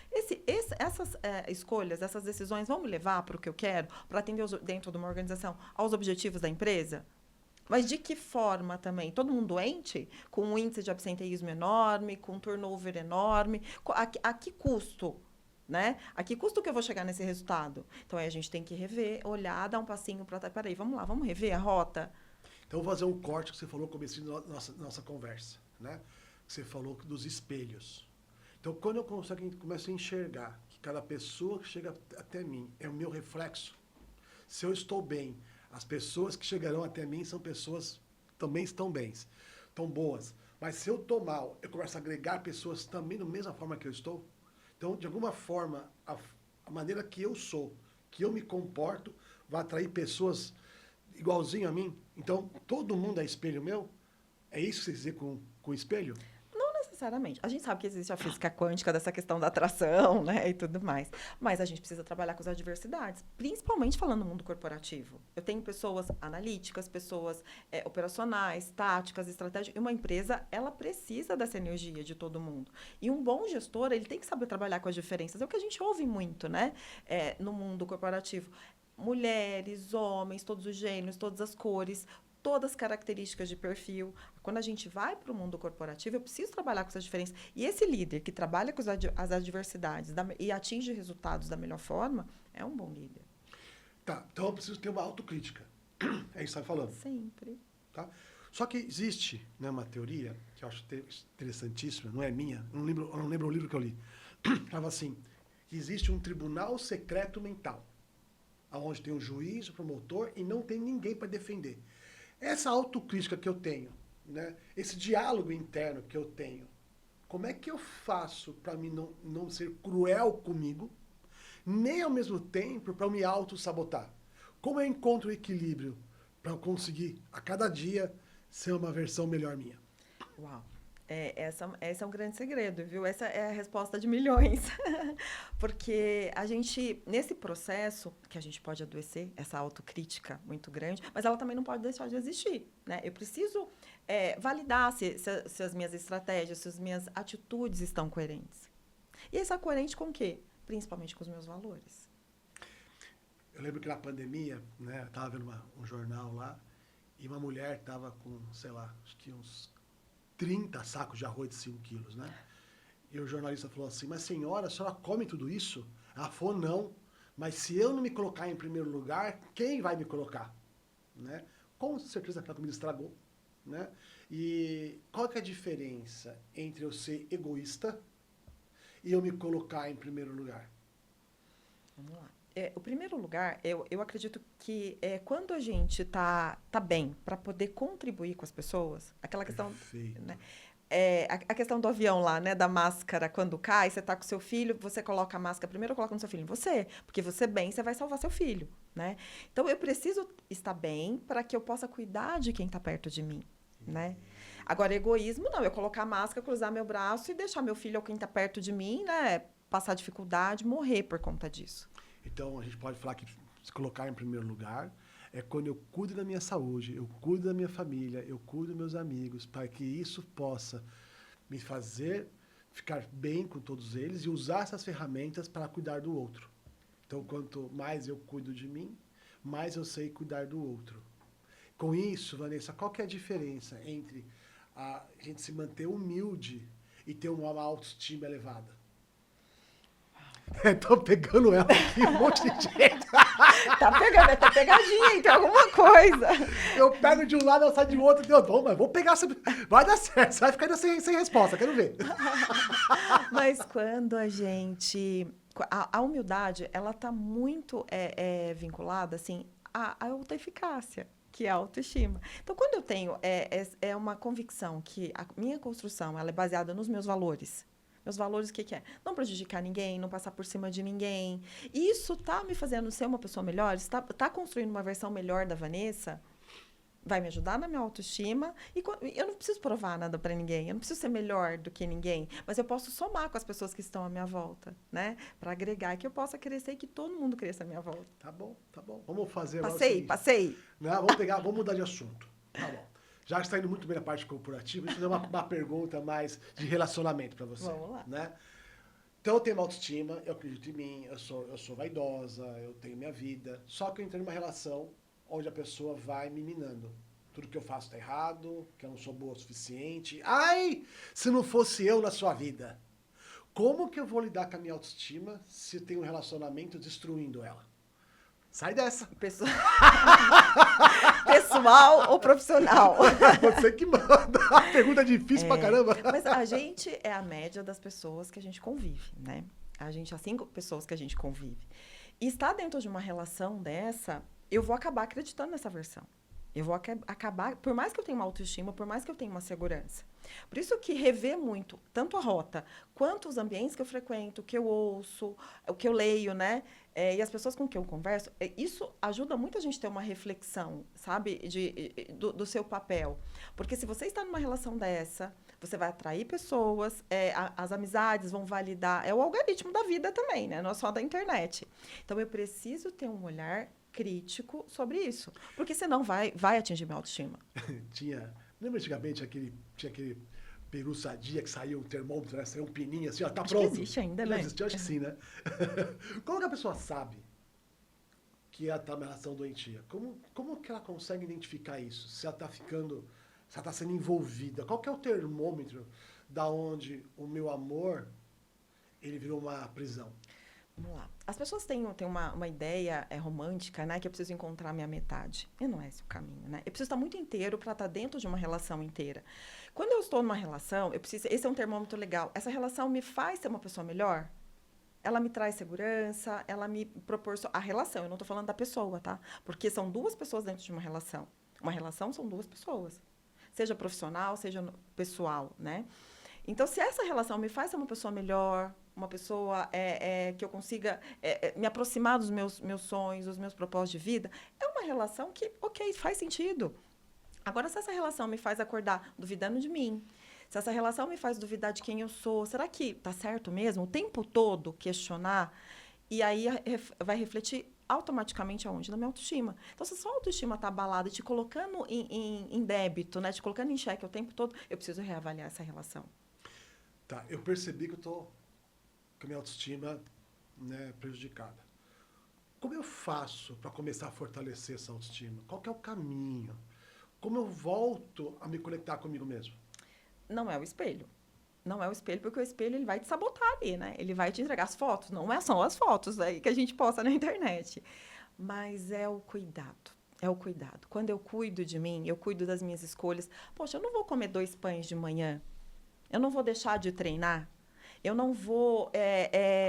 Essas escolhas, essas decisões vão me levar para o que eu quero, para atender dentro de uma organização aos objetivos da empresa? Mas de que forma também? Todo mundo doente? Com um índice de absenteísmo enorme, com um turnover enorme. A que custo? Né? A que custo que eu vou chegar nesse resultado? Então, aí a gente tem que rever, olhar, dar um passinho para trás. Peraí, vamos lá, vamos rever a rota? Então, eu vou fazer um corte que você falou no começo da nossa conversa, né? Você falou dos espelhos. Então, quando eu começo a enxergar que cada pessoa que chega até mim é o meu reflexo, se eu estou bem, as pessoas que chegarão até mim são pessoas que também estão bem, estão boas. Mas se eu estou mal, eu começo a agregar pessoas também da mesma forma que eu estou. Então, de alguma forma, a maneira que eu sou, que eu me comporto, vai atrair pessoas igualzinho a mim. Então, todo mundo é espelho meu? É isso que você dizer com espelho? Não necessariamente. A gente sabe que existe a física quântica dessa questão da atração, né, e tudo mais. Mas a gente precisa trabalhar com as adversidades, principalmente falando no mundo corporativo. Eu tenho pessoas analíticas, pessoas operacionais, táticas, estratégicas. E uma empresa, ela precisa dessa energia de todo mundo. E um bom gestor, ele tem que saber trabalhar com as diferenças. É o que a gente ouve muito, né, no mundo corporativo. Mulheres, homens, todos os gêneros, todas as cores, todas as características de perfil. Quando a gente vai para o mundo corporativo, eu preciso trabalhar com essas diferenças. E esse líder que trabalha com as adversidades e atinge resultados da melhor forma, é um bom líder. Tá, então eu preciso ter uma autocrítica. É isso que você está falando? Sempre. Tá? Só que existe, né, uma teoria que eu acho interessantíssima, não é minha, eu não lembro o livro que eu li. Falava assim, que existe um tribunal secreto mental, onde tem um juiz, o promotor, e não tem ninguém para defender. Essa autocrítica que eu tenho, né, esse diálogo interno que eu tenho, como é que eu faço para mim não ser cruel comigo, nem ao mesmo tempo para me auto-sabotar? Como eu encontro o equilíbrio para eu conseguir, a cada dia, ser uma versão melhor minha? Uau! Esse é um grande segredo, viu? Essa é a resposta de milhões. Porque a gente, nesse processo, que a gente pode adoecer, essa autocrítica muito grande, mas ela também não pode deixar de existir, né? Eu preciso validar se as minhas estratégias, se as minhas atitudes estão coerentes. E está coerente com o quê? Principalmente com os meus valores. Eu lembro que na pandemia, né, eu estava vendo um jornal lá, e uma mulher estava com, sei lá, acho que uns 30 sacos de arroz de 5 quilos, né? E o jornalista falou assim, mas senhora, a senhora come tudo isso? Ela falou, não, mas se eu não me colocar em primeiro lugar, quem vai me colocar? Né? Com certeza aquela comida estragou, né? E qual que é a diferença entre eu ser egoísta e eu me colocar em primeiro lugar? Vamos lá. O primeiro lugar, eu acredito que quando a gente tá bem para poder contribuir com as pessoas, aquela questão, Perfeito. né, A questão do avião lá, né? Da máscara, quando cai, você tá com seu filho, você coloca a máscara primeiro, coloca no seu filho, em você. Porque você bem, você vai salvar seu filho, né? Então, eu preciso estar bem para que eu possa cuidar de quem está perto de mim, né? Agora, egoísmo, não. Eu colocar a máscara, cruzar meu braço e deixar meu filho ou quem está perto de mim, né? Passar dificuldade, morrer por conta disso. Então, a gente pode falar que se colocar em primeiro lugar é quando eu cuido da minha saúde, eu cuido da minha família, eu cuido dos meus amigos, para que isso possa me fazer ficar bem com todos eles e usar essas ferramentas para cuidar do outro. Então, quanto mais eu cuido de mim, mais eu sei cuidar do outro. Com isso, Vanessa, qual que é a diferença entre a gente se manter humilde e ter uma autoestima elevada? Tô pegando ela aqui, um monte de jeito. Tá pegando, tá pegadinha, hein? Tem alguma coisa. Eu pego de um lado, eu saio de outro. Mas vou pegar. Vai dar certo, você vai ficar ainda sem resposta, quero ver. Mas quando a gente... A humildade, ela tá muito vinculada, assim, à autoeficácia, que é a autoestima. Então, quando eu tenho uma convicção que a minha construção ela é baseada nos meus valores. Meus valores, o que é? Não prejudicar ninguém, não passar por cima de ninguém. E isso tá me fazendo ser uma pessoa melhor? Tá construindo uma versão melhor da Vanessa? Vai me ajudar na minha autoestima. E eu não preciso provar nada para ninguém. Eu não preciso ser melhor do que ninguém. Mas eu posso somar com as pessoas que estão à minha volta, né? Para agregar, que eu possa crescer e que todo mundo cresça à minha volta. Tá bom. Vamos fazer Passei. Não, vamos mudar de assunto. Tá bom. Já que está indo muito bem na parte corporativa, deixa eu fazer uma pergunta mais de relacionamento para você. Vamos lá. Né? Então, eu tenho uma autoestima, eu acredito em mim, eu sou vaidosa, eu tenho minha vida. Só que eu entrei numa relação onde a pessoa vai me minando. Tudo que eu faço está errado, que eu não sou boa o suficiente. Ai, se não fosse eu na sua vida. Como que eu vou lidar com a minha autoestima se eu tenho um relacionamento destruindo ela? Sai dessa. Pessoal ou profissional? Você que manda. Pergunta difícil pra caramba. Mas a gente é a média das pessoas que a gente convive, né? A gente, as 5 pessoas que a gente convive. E estar dentro de uma relação dessa, eu vou acabar acreditando nessa versão. Eu vou acabar, por mais que eu tenha uma autoestima, por mais que eu tenha uma segurança. Por isso que rever muito, tanto a rota, quanto os ambientes que eu frequento, o que eu ouço, o que eu leio, né? E as pessoas com quem eu converso, isso ajuda muito a gente a ter uma reflexão, sabe? Do seu papel. Porque se você está numa relação dessa, você vai atrair pessoas, as amizades vão validar. É o algoritmo da vida também, né? Não é só da internet. Então, eu preciso ter um olhar crítico sobre isso. Porque senão vai atingir minha autoestima. Lembra antigamente tinha aquele peru sadia que saía um termômetro, né? Saía um pininho assim, ó, tá Acho pronto. que existe ainda, Não né? existe, eu acho que sim, né? Como que a pessoa sabe que ela tá numa relação doentia? Como que ela consegue identificar isso? Se ela tá sendo envolvida? Qual que é o termômetro da onde o meu amor, ele virou uma prisão? Vamos lá. As pessoas têm uma ideia romântica, né? Que eu preciso encontrar a minha metade. E não é esse o caminho, né? Eu preciso estar muito inteiro para estar dentro de uma relação inteira. Quando eu estou numa relação, esse é um termômetro legal. Essa relação me faz ser uma pessoa melhor? Ela me traz segurança, ela me proporciona... A relação, eu não estou falando da pessoa, tá? Porque são 2 pessoas dentro de uma relação. Uma relação são 2 pessoas. Seja profissional, seja pessoal, né? Então, se essa relação me faz ser uma pessoa melhor, uma pessoa que eu consiga me aproximar dos meus sonhos, dos meus propósitos de vida, é uma relação que, ok, faz sentido. Agora, se essa relação me faz acordar duvidando de mim, se essa relação me faz duvidar de quem eu sou, será que tá certo mesmo? O tempo todo questionar, e aí vai refletir automaticamente aonde? Na minha autoestima. Então, se a sua autoestima está abalada e te colocando em débito, né, te colocando em xeque o tempo todo, eu preciso reavaliar essa relação. Tá, eu percebi que eu tô com a minha autoestima, né, prejudicada. Como eu faço para começar a fortalecer essa autoestima? Qual que é o caminho? Como eu volto a me conectar comigo mesmo? Não é o espelho. Não é o espelho, porque o espelho ele vai te sabotar ali, né? Ele vai te entregar as fotos. Não são as fotos aí que a gente posta na internet. Mas é o cuidado. É o cuidado. Quando eu cuido de mim, eu cuido das minhas escolhas. Poxa, eu não vou comer 2 pães de manhã. Eu não vou deixar de treinar. Eu não vou,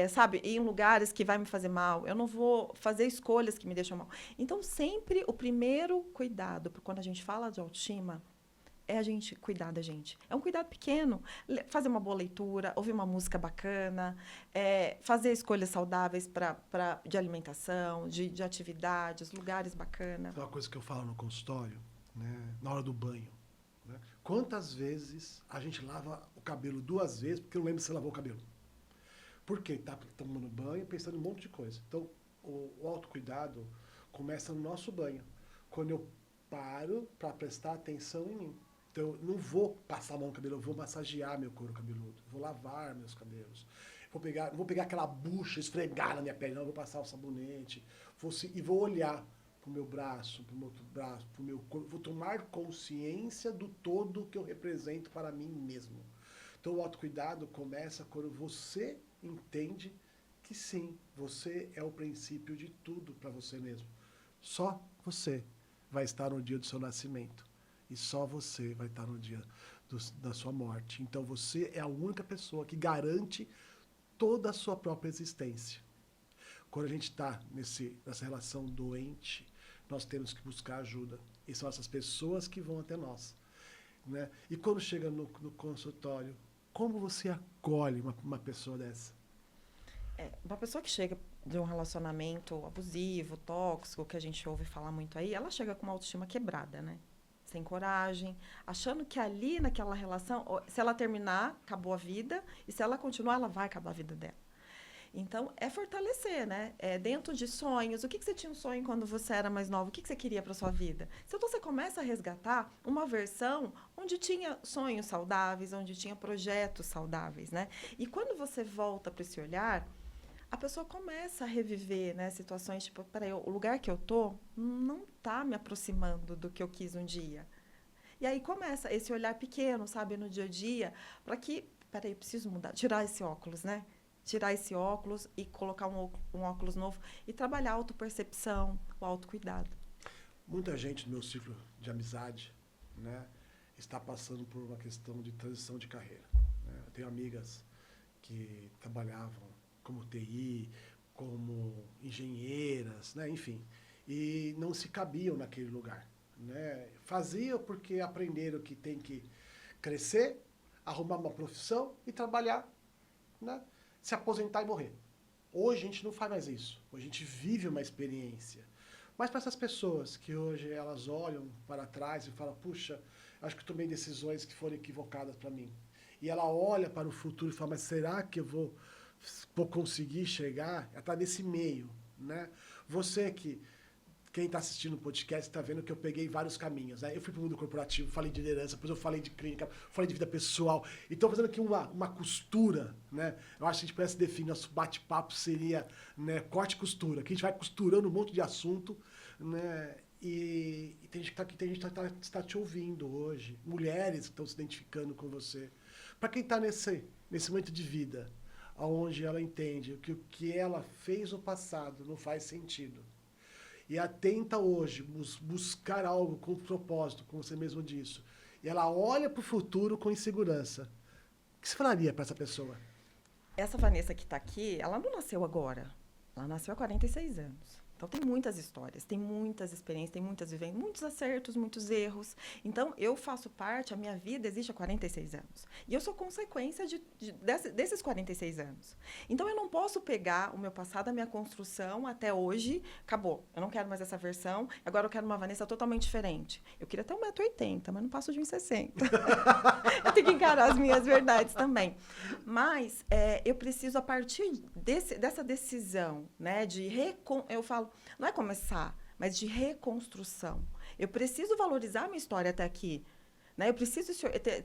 sabe, ir em lugares que vai me fazer mal. Eu não vou fazer escolhas que me deixam mal. Então, sempre o primeiro cuidado, quando a gente fala de autoestima, é a gente cuidar da gente. É um cuidado pequeno. Fazer uma boa leitura, ouvir uma música bacana, fazer escolhas saudáveis de alimentação, de atividades, lugares bacanas. Uma coisa que eu falo no consultório, né, na hora do banho. Né? Quantas vezes a gente lava o cabelo 2 vezes porque eu não lembro se lavou o cabelo? Por quê? Tá tomando banho pensando em um monte de coisa. Então, o autocuidado começa no nosso banho. Quando eu paro para prestar atenção em mim. Então, eu não vou passar a mão no cabelo, eu vou massagear meu couro cabeludo, vou lavar meus cabelos. Não vou pegar aquela bucha, esfregar na minha pele, não, eu vou passar o sabonete. E vou olhar para o meu braço, para o meu outro braço, para o meu corpo. Vou tomar consciência do todo que eu represento para mim mesmo. Então, o autocuidado começa quando você entende que sim, você é o princípio de tudo para você mesmo. Só você vai estar no dia do seu nascimento. E só você vai estar no dia da sua morte. Então, você é a única pessoa que garante toda a sua própria existência. Quando a gente está nessa relação doente, nós temos que buscar ajuda. E são essas pessoas que vão até nós. Né? E quando chega no consultório, como você acolhe uma pessoa dessa? Uma pessoa que chega de um relacionamento abusivo, tóxico, que a gente ouve falar muito aí, ela chega com uma autoestima quebrada, né? Sem coragem, achando que ali naquela relação, se ela terminar, acabou a vida, e se ela continuar, ela vai acabar a vida dela. Então, é fortalecer, né? Dentro de sonhos. O que você tinha um sonho quando você era mais nova? O que você queria para sua vida? Então, você começa a resgatar uma versão onde tinha sonhos saudáveis, onde tinha projetos saudáveis, né? E quando você volta para esse olhar, a pessoa começa a reviver, né, situações tipo, peraí, o lugar que eu tô não tá me aproximando do que eu quis um dia. E aí começa esse olhar pequeno, sabe, no dia a dia, para que, peraí, eu preciso mudar, tirar esse óculos, né? Tirar esse óculos e colocar um óculos novo e trabalhar a autopercepção, o autocuidado. Muita gente no meu ciclo de amizade, né, está passando por uma questão de transição de carreira. Né? Eu tenho amigas que trabalhavam como TI, como engenheiras, né? Enfim, e não se cabiam naquele lugar. Né? Faziam porque aprenderam que tem que crescer, arrumar uma profissão e trabalhar, né? Se aposentar e morrer. Hoje a gente não faz mais isso. Hoje a gente vive uma experiência. Mas para essas pessoas que hoje elas olham para trás e falam, puxa, acho que eu tomei decisões que foram equivocadas para mim. E ela olha para o futuro e fala, mas será que eu vou conseguir chegar? Ela está nesse meio, né? Você quem está assistindo o podcast está vendo que eu peguei vários caminhos. Né? Eu fui para o mundo corporativo, falei de liderança, depois eu falei de clínica, falei de vida pessoal. E estou fazendo aqui uma costura. Né? Eu acho que a gente pudesse definir, nosso bate-papo seria, né, corte e costura, que a gente vai costurando um monte de assunto. Né? E tem gente que está te ouvindo hoje, mulheres que estão se identificando com você. Para quem está nesse momento de vida, onde ela entende que o que ela fez no passado não faz sentido, e atenta hoje buscar algo com propósito, como você mesmo disse, e ela olha para o futuro com insegurança, o que você falaria para essa pessoa? Essa Vanessa que está aqui, ela não nasceu agora. Ela nasceu há 46 anos. Então, tem muitas histórias, tem muitas experiências, tem muitas vivências, muitos acertos, muitos erros. Então, eu faço parte, a minha vida existe há 46 anos. E eu sou consequência desses 46 anos. Então, eu não posso pegar o meu passado, a minha construção até hoje, acabou. Eu não quero mais essa versão, agora eu quero uma Vanessa totalmente diferente. Eu queria ter 1,80 m, mas não passo de 1,60 m. Eu tenho que encarar as minhas verdades também. Mas eu preciso, a partir dessa decisão, né, eu falo, não é começar, mas de reconstrução. Eu preciso valorizar a minha história até aqui. Né? Eu preciso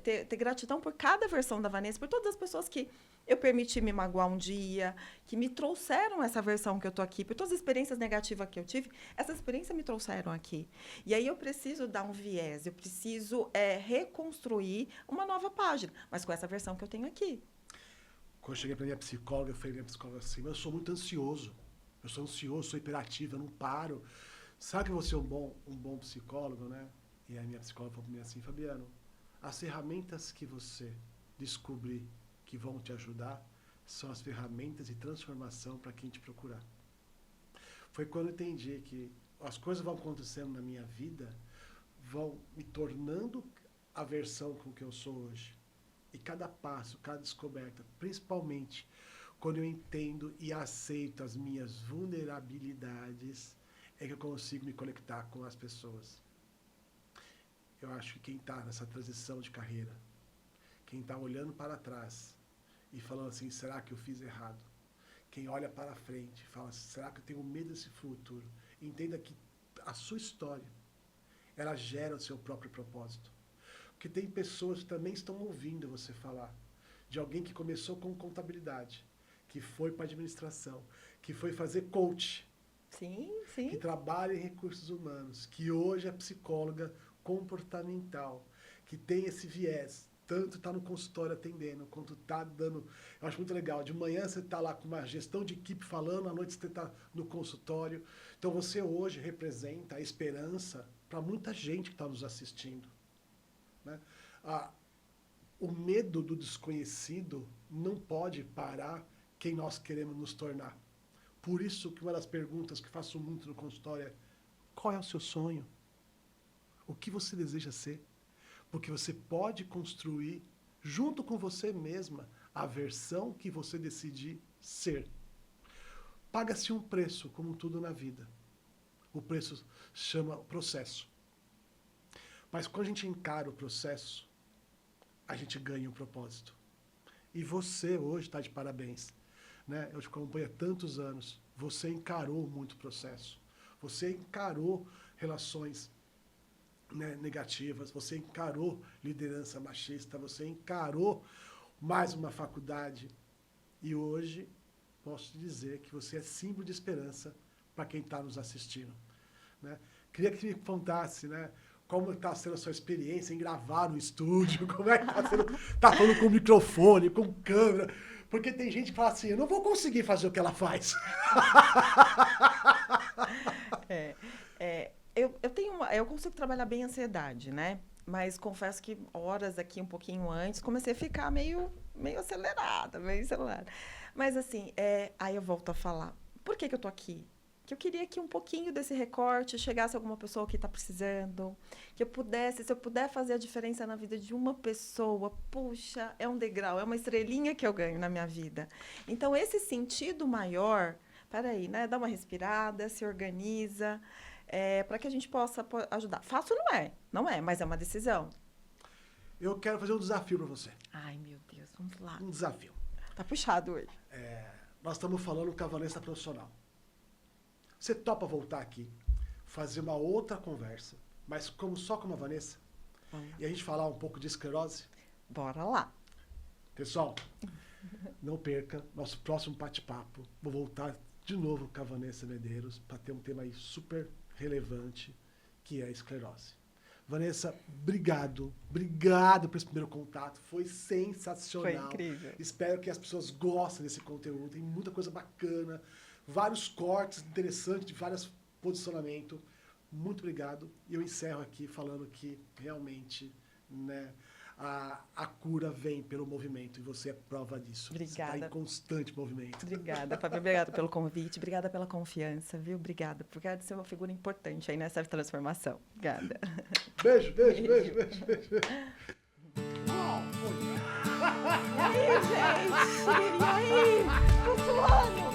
ter gratidão por cada versão da Vanessa, por todas as pessoas que eu permiti me magoar um dia, que me trouxeram essa versão que eu estou aqui, por todas as experiências negativas que eu tive, essas experiências me trouxeram aqui. E aí eu preciso dar um viés, eu preciso reconstruir uma nova página, mas com essa versão que eu tenho aqui. Quando eu cheguei para minha psicóloga, eu falei pra minha psicóloga assim, mas eu sou muito ansioso. Eu sou ansioso, sou hiperativo, eu não paro. Sabe que você é um bom psicólogo, né? E aí minha psicóloga falou para mim assim, Fabiano, as ferramentas que você descobrir que vão te ajudar são as ferramentas de transformação para quem te procurar. Foi quando eu entendi que as coisas vão acontecendo na minha vida, vão me tornando a versão com que eu sou hoje. E cada passo, cada descoberta, principalmente quando eu entendo e aceito as minhas vulnerabilidades, é que eu consigo me conectar com as pessoas. Eu acho que quem está nessa transição de carreira, quem está olhando para trás e falando assim, será que eu fiz errado? Quem olha para frente e fala, será que eu tenho medo desse futuro? Entenda que a sua história, ela gera o seu próprio propósito. Porque tem pessoas que também estão ouvindo você falar de alguém que começou com contabilidade, que foi para administração, que foi fazer coach, Sim, sim. que trabalha em recursos humanos, que hoje é psicóloga comportamental, que tem esse viés, tanto está no consultório atendendo, quanto está dando... Eu acho muito legal, de manhã você está lá com uma gestão de equipe falando, à noite você está no consultório. Então você hoje representa a esperança para muita gente que está nos assistindo. Né? O medo do desconhecido não pode parar quem nós queremos nos tornar. Por isso que uma das perguntas que faço muito no consultório é: qual é o seu sonho? O que você deseja ser? Porque você pode construir, junto com você mesma, a versão que você decidir ser. Paga-se um preço, como tudo na vida. O preço chama processo. Mas quando a gente encara o processo, a gente ganha um propósito. E você hoje está de parabéns. Né? Eu te acompanho há tantos anos. Você encarou muito processo. Você encarou relações, né, negativas. Você encarou liderança machista. Você encarou mais uma faculdade. E hoje, posso te dizer que você é símbolo de esperança para quem está nos assistindo. Né? Queria que me contasse, né, como está sendo a sua experiência em gravar no estúdio, como é que está sendo, tá falando com microfone, com câmera, porque tem gente que fala assim, eu não vou conseguir fazer o que ela faz. Eu consigo trabalhar bem a ansiedade, né? Mas confesso que horas aqui, um pouquinho antes, comecei a ficar meio acelerada, Mas assim, aí eu volto a falar, por que eu tô aqui? Que eu queria que um pouquinho desse recorte chegasse a alguma pessoa que está precisando, que se eu puder fazer a diferença na vida de uma pessoa, puxa, é um degrau, é uma estrelinha que eu ganho na minha vida. Então, esse sentido maior, peraí, né? Dá uma respirada, se organiza, para que a gente possa ajudar. Fácil não é, mas é uma decisão. Eu quero fazer um desafio para você. Ai, meu Deus, vamos lá. Um desafio. Tá puxado hoje. Nós estamos falando com a Vanessa profissional. Você topa voltar aqui, fazer uma outra conversa, mas só com a Vanessa? E a gente falar um pouco de esclerose? Bora lá. Pessoal, não perca nosso próximo bate-papo. Vou voltar de novo com a Vanessa Medeiros para ter um tema aí super relevante, que é a esclerose. Vanessa, obrigado por esse primeiro contato. Foi sensacional. Foi incrível. Espero que as pessoas gostem desse conteúdo. Tem muita coisa bacana. Vários cortes interessantes de vários posicionamentos. Muito obrigado. E eu encerro aqui falando que realmente, né, a cura vem pelo movimento e você é prova disso. Obrigada. Você está em constante movimento. Obrigada, Fábio. Obrigada pelo convite. Obrigada pela confiança, viu? Obrigada. Obrigada por ser uma figura importante aí nessa transformação. Obrigada. Beijo. E aí, gente? E aí? Tô suando.